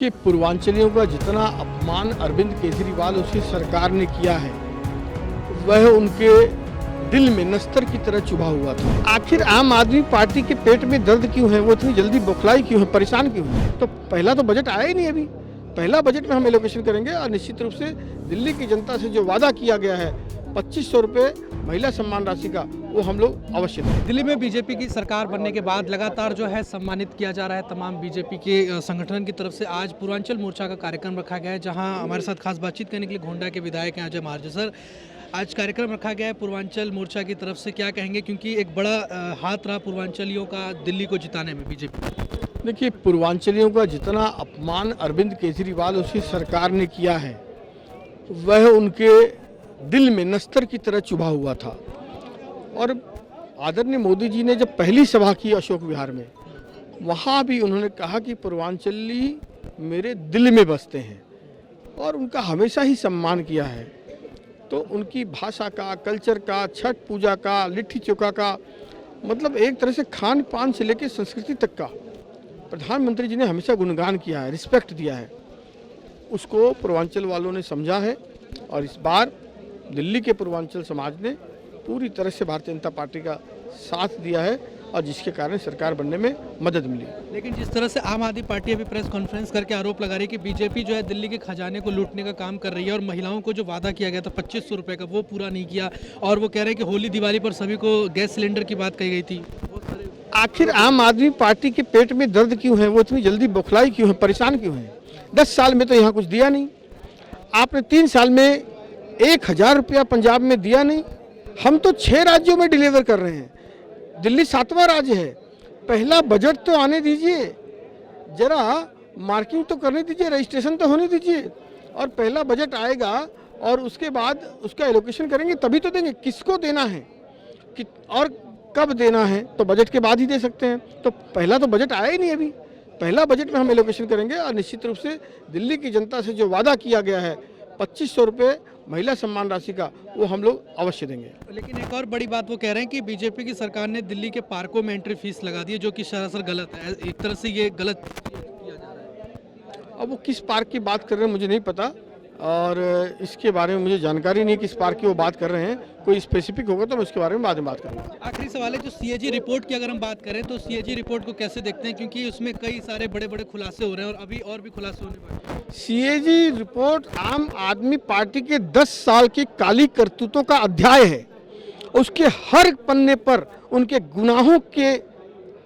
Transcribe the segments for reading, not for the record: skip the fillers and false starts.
कि पूर्वांचलियों का जितना अपमान अरविंद केजरीवाल उसकी सरकार ने किया है वह उनके दिल में नस्तर की तरह चुभा हुआ था। आखिर आम आदमी पार्टी के पेट में दर्द क्यों है, वो इतनी जल्दी बौखलाई क्यों है, परेशान क्यों है? तो पहला तो बजट आया ही नहीं अभी। पहला बजट में हम एलोकेशन करेंगे और निश्चित रूप से दिल्ली की जनता से जो वादा किया गया है 2500 रुपये महिला सम्मान राशि का, वो हम लोग अवश्य देंगे। दिल्ली में बीजेपी की सरकार बनने के बाद लगातार जो है सम्मानित किया जा रहा है तमाम बीजेपी के संगठन की तरफ से। आज पूर्वांचल मोर्चा का कार्यक्रम रखा गया है, जहां हमारे साथ खास बातचीत करने के लिए गोंडा के विधायक हैं अजय महार्ज सर। आज कार्यक्रम रखा गया है पूर्वांचल मोर्चा की तरफ से, क्या कहेंगे, क्योंकि एक बड़ा हाथ रहा पूर्वांचलियों का दिल्ली को जिताने में बीजेपी। देखिए, पूर्वांचलियों का जितना अपमान अरविंद केजरीवाल उसकी सरकार ने किया है वह उनके दिल में नस्तर की तरह चुभा हुआ था। और आदरणीय मोदी जी ने जब पहली सभा की अशोक विहार में, वहाँ भी उन्होंने कहा कि पूर्वांचली मेरे दिल में बसते हैं और उनका हमेशा ही सम्मान किया है। तो उनकी भाषा का, कल्चर का, छठ पूजा का, लिट्टी चोखा का, मतलब एक तरह से खान पान से लेकर संस्कृति तक का प्रधानमंत्री जी ने हमेशा गुणगान किया है, रिस्पेक्ट दिया है। उसको पूर्वांचल वालों ने समझा है और इस बार दिल्ली के पूर्वांचल समाज ने पूरी तरह से भारतीय जनता पार्टी का साथ दिया है और जिसके कारण सरकार बनने में मदद मिली। लेकिन जिस तरह से आम आदमी पार्टी अभी प्रेस कॉन्फ्रेंस करके आरोप लगा रही है कि बीजेपी जो है दिल्ली के खजाने को लूटने का काम कर रही है और महिलाओं को जो वादा किया गया था 2500 रुपये का, वो पूरा नहीं किया। और वो कह रहे हैं कि होली दिवाली पर सभी को गैस सिलेंडर की बात कही गई थी। आखिर आम आदमी पार्टी के पेट में दर्द क्यों है, वो इतनी जल्दी बौखलाई क्यों है, परेशान क्यों है? 10 साल में तो यहाँ कुछ दिया नहीं। आपने 3 साल में 1000 रुपया पंजाब में दिया नहीं। हम तो 6 राज्यों में डिलीवर कर रहे हैं, दिल्ली 7वां राज्य है। पहला बजट तो आने दीजिए, जरा मार्किंग तो करने दीजिए, रजिस्ट्रेशन तो होने दीजिए। और पहला बजट आएगा और उसके बाद उसका एलोकेशन करेंगे तभी तो देंगे। किसको देना है कि और कब देना है तो बजट के बाद ही दे सकते हैं। तो पहला तो बजट आया ही नहीं अभी। पहला बजट में हम एलोकेशन करेंगे और निश्चित रूप से दिल्ली की जनता से जो वादा किया गया है 2500 रुपये महिला सम्मान राशि का, वो हम लोग अवश्य देंगे। लेकिन एक और बड़ी बात वो कह रहे हैं कि बीजेपी की सरकार ने दिल्ली के पार्कों में एंट्री फीस लगा दी है, जो कि सरासर गलत है। एक तरह से ये गलत किया जा रहा है। अब वो किस पार्क की बात कर रहे हैं मुझे नहीं पता और इसके बारे में मुझे जानकारी नहीं किस पार्क की वो बात कर रहे हैं। कोई स्पेसिफिक होगा तो मैं उसके बारे में बाद में बात करूँगा। आखिरी सवाल है, जो सीएजी रिपोर्ट की अगर हम बात करें तो सीएजी रिपोर्ट को कैसे देखते हैं, क्योंकि उसमें कई सारे बड़े बड़े खुलासे हो रहे हैं और अभी और भी खुलासे होने वाले हैं। सीएजी रिपोर्ट आम आदमी पार्टी के 10 साल की काली करतूतों का अध्याय है। उसके हर पन्ने पर उनके गुनाहों के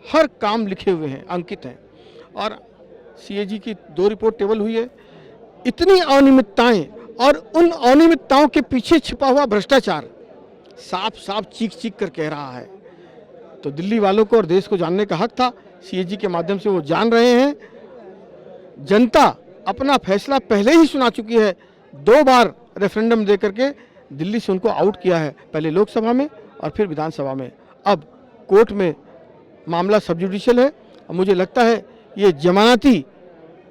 हर काम लिखे हुए हैं, अंकित हैं। और सीएजी की 2 रिपोर्ट टेबल हुई है। इतनी अनियमितताएं और उन अनियमितताओं के पीछे छिपा हुआ भ्रष्टाचार साफ साफ चीख चीख कर कह रहा है। तो दिल्ली वालों को और देश को जानने का हक था। सीएजी के माध्यम से वो जान रहे हैं। जनता अपना फैसला पहले ही सुना चुकी है। 2 बार रेफरेंडम दे करके दिल्ली से उनको आउट किया है, पहले लोकसभा में और फिर विधानसभा में। अब कोर्ट में मामला सब जुडिशियल है और मुझे लगता है ये जमानती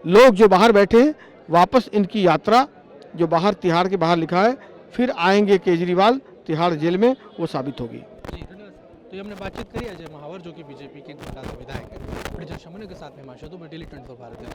लोग जो बाहर बैठे हैं, वापस इनकी यात्रा जो बाहर तिहाड़ के बाहर लिखा है फिर आएंगे केजरीवाल तिहाड़ जेल में, वो साबित होगी। जी धन्यवाद। तो ये हमने बातचीत करी अजय महावर, जो कि बीजेपी के गोंडा के विधायक है। के साथ में डेली 24 भारत है।